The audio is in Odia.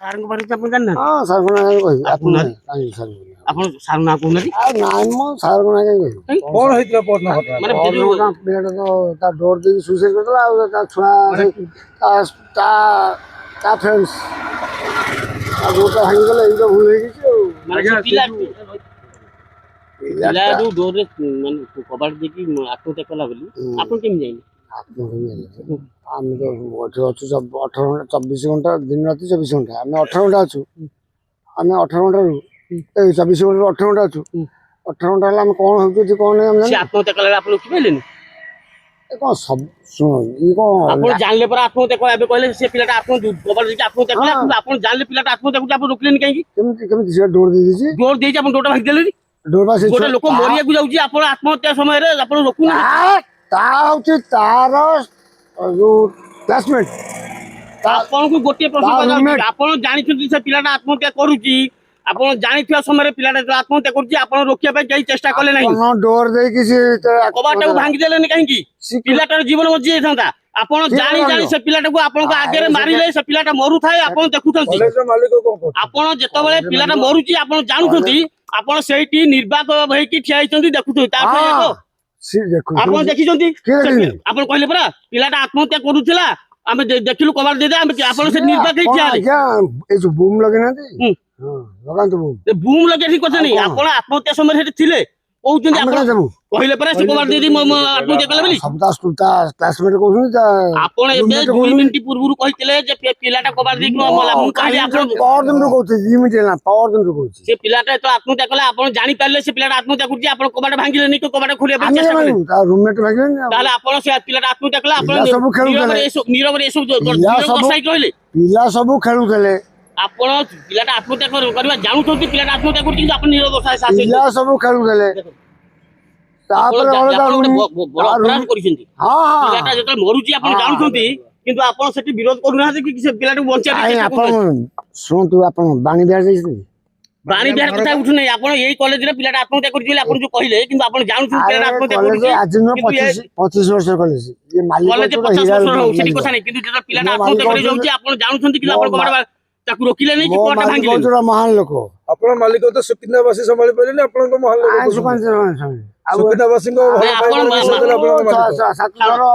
ସାର୍ଙ୍କ ପାଖରେ ଆପଣ ଜାଣିନାହାନ୍ତି? ହଁ ସାର୍ କୁ ନାଇଁ କହିବି ଆପଣ କାଇଁ ସାର୍ ଆପଣ ସାର୍ ନାଁ କହୁନାହାନ୍ତି। ଆଉ ନାଇଁ ମୁଁ ସାର୍ କୁ ନାଇଁ କହିବି କଣ ହେଇଥିଲା ପରଦିନ ଘଟଣା? ମାନେ ପିଲାଟା ତ ତା ଡୋର ଦେଇକି ସୁଇସାଇଡ୍ କରିଦେଲା ଆଉ ତା ଛୁଆ ତା ତା ଫ୍ରେଣ୍ଡସ୍ ତା ଡୋରଟା ଭାଙ୍ଗିଗଲା ଏଇଟା ଭୁଲ ହେଇଯାଇଛି ଆଉ ମାନେ ସେ ପିଲା ଯୋଉ ଡୋରରେ ମାନେ କବାଟ ଦେଇକି ଆତ୍ମହତ୍ୟା କଲା ବୋଲି ଆପଣ କେମିତି ଜାଣିଲେ? ଆମେ ତ ଏଠି ଅଛୁ 18 ଘଣ୍ଟା 24 ଘଣ୍ଟା ଦିନ ରାତି 24 ଘଣ୍ଟା ଆମେ 18 ଘଣ୍ଟା ଅଛୁ ଆମେ 18 ଘଣ୍ଟାରୁ 24 ଘଣ୍ଟାରୁ 18 ଘଣ୍ଟା ଅଛୁ 18 ଘଣ୍ଟା ହେଲା ଆମେ କଣ ହଉଛି କଣ ନାହିଁ ଆମେ ଆତ୍ମହତ୍ୟା କଲା ଆପଣ ଉଠିପାରିଲେନି? କଣ ସବୁ ଶୁଣ ଇଏ କଣ ଆପଣ ଜାଣିଲେ ପରା ଆତ୍ମହତ୍ୟା କଲା ଏବେ କହିଲେ ସେ ପିଲାଟା କବାଟ ଦେଇକି ଆତ୍ମହତ୍ୟା କଲା କିନ୍ତୁ ଆପଣ ଜାଣିଲେ ପିଲାଟା ଆତ୍ମହତ୍ୟା କରୁଛି ଆପଣ ରୋକିଲେନି କାହିଁକି? କେମିତି ସେ ଡୋର ଦେଇଛି ଡୋର ଦେଇଛି ଆପଣ ଡୋରଟା ଭାଙ୍ଗିଦେଲେନି? ଗୋଟେ ଲୋକ ମରିବାକୁ ଯାଉଛି ଆପଣ ଆତ୍ମହତ୍ୟା ସମୟରେ ଆପଣ ରୋକୁନାହାନ୍ତି। ତା ହଉଛି ତାର ଯୋଉ କ୍ଲାସମେଟ୍ ଆପଣଙ୍କୁ ଗୋଟିଏ ପ୍ରଶ୍ନ ପଚାରୁଛି ଆପଣ ଜାଣିଛନ୍ତି ସେ ପିଲାଟା ଆତ୍ମହତ୍ୟା କରୁଛି ଆପଣ ଜାଣିଥିବା ସମୟରେ ପିଲାଟା ଆତ୍ମହତ୍ୟା କରୁଛି ଆପଣ ରୋକିବା ପାଇଁ କେହି ଚେଷ୍ଟା କଲେ ନାହିଁ? ଡୋର ଦେଇକି କବାଟଟାକୁ ଭାଙ୍ଗିଦେଲେନି କାହିଁକି? ପିଲାଟାର ଜୀବନ ବଞ୍ଚି ଯାଇଥାନ୍ତା। ଆପଣ ଜାଣି ଜାଣି ସେ ପିଲାଟାକୁ ଆପଣଙ୍କ ଆଗରେ ମାରିଲେ ସେ ପିଲାଟା ମରୁଥାଏ ଆପଣ ଦେଖୁଛନ୍ତି। ଆପଣ ଯେତେବେଳେ ପିଲାଟା ମରୁଛି ଆପଣ ଜାଣୁଛନ୍ତି ଆପଣ ସେଇଠି ନିର୍ବାକ ହେଇକି ଠିଆ ହେଇଛନ୍ତି ଦେଖୁଛନ୍ତି ଆପଣ ଦେଖିଛନ୍ତି ଆପଣ କହିଲେ ପରା ପିଲାଟା ଆତ୍ମହତ୍ୟା କରୁଥିଲା ଆମେ ଦେଖିଲୁ କବାଟ ଦେଇଦେଲେ ଆପଣ ସେ ନିର୍ବାକ ହେଇ ଠିଆ ହେଲେ। ଏଇ ଯୋଉ ବୁମ୍ ଲଗେଇନାହାନ୍ତି ଲଗାନ୍ତୁ ବୁମ୍ ଲଗେଇ ଠିକ କଥା ନାହିଁ ଆପଣ ଆତ୍ମହତ୍ୟା ସମୟରେ ସେଠି ଥିଲେ କହୁଛନ୍ତି ଆପଣ କହିଲେ ପରା ସେ କବାଟ ଦେଇଦେଇ ଆତ୍ମହତ୍ୟା କଲେ ବୋଲି ଆପଣ ଏବେ 2 ମିନିଟ ପୂର୍ବରୁ କହିଥିଲେ ଯେ ପିଲାଟା କବାଟ ଦେଇକି ମଲା ମୁଁ କହିଲି ଆପଣ ସେ ପିଲାଟା ତ ଆତ୍ମହତ୍ୟା କଲା ଆପଣ ଜାଣିପାରିଲେ ସେ ପିଲାଟା ଆତ୍ମହତ୍ୟା କରୁଛି ଆପଣ କବାଟ ଭାଙ୍ଗିଲେନି କି କବାଟ ଖୋଲିବା ପାଇଁ ଚେଷ୍ଟା କଲେ ତାହେଲେ ଆପଣ ସେ ପିଲାଟା ଆତ୍ମହତ୍ୟା କଲା ଆପଣ ନୀରବରେ ଏସବୁ ରହିଲେ ପିଲା ସବୁ ଖେଳୁଥିଲେ ଆପଣ ପିଲାଟା ଆତ୍ମହତ୍ୟା କରିବା ଜାଣୁଛନ୍ତି ପିଲାଟା ଆତ୍ମହତ୍ୟା କରୁଛି କିନ୍ତୁ ଆପଣ ନୀରବ ପିଲା ସବୁ ଖେଳୁଥିଲେ ତାପରେ କରିଛନ୍ତି ପିଲାଟା ଯେତେବେଳେ ମରୁଛି ଆପଣ ଜାଣୁଛନ୍ତି କିନ୍ତୁ ଆପଣ ସେଠି ବିରୋଧ କରୁନାହାନ୍ତି କି ସେ ପିଲାଟାକୁ ବଞ୍ଚିବା ଶୁଣନ୍ତୁ ଆପଣ ବାଣୀ ବିହାର ଯାଇଛନ୍ତି ବାଣୀ ବିହାର କଥା ଉଠୁନାହିଁ ଆପଣ ଏଇ କଲେଜରେ ପିଲାଟା ଆତ୍ମହତ୍ୟା କରୁଛି ବୋଲି ଆପଣ ଯୋଉ କହିଲେ କିନ୍ତୁ ଆପଣ ଜାଣୁଛନ୍ତି ପିଲାଟା ଆତ୍ମହତ୍ୟା କରୁଛି ଆଜି ନୁହଁ 25 ବର୍ଷ କଲେଜ କଲେଜ 50 ବର୍ଷ ହଉ ସେଠି କଥା ନାହିଁ କିନ୍ତୁ ଯେତେବେଳେ ପିଲାଟା ଆତ୍ମହତ୍ୟା କରି ଯାଉଛି ଆପଣ ଜାଣୁଛନ୍ତି କିନ୍ତୁ ଆପଣ ତାକୁ ରୋକିଲେ ନାହିଁ କି କୋର୍ଟ ଭାଙ୍ଗିଲେ ମହାନ ଲୋକ ଆପଣ ମାଲିକ ତ ସୁକିନ୍ଦାବାସୀ ସମ୍ଭାଳି ପାରିଲେନି ଆପଣଙ୍କ ମହାନ ଲୋକ ସୁକିନ୍ଦାବାସୀଙ୍କ ସୁକିନ୍ଦାବାସୀଙ୍କ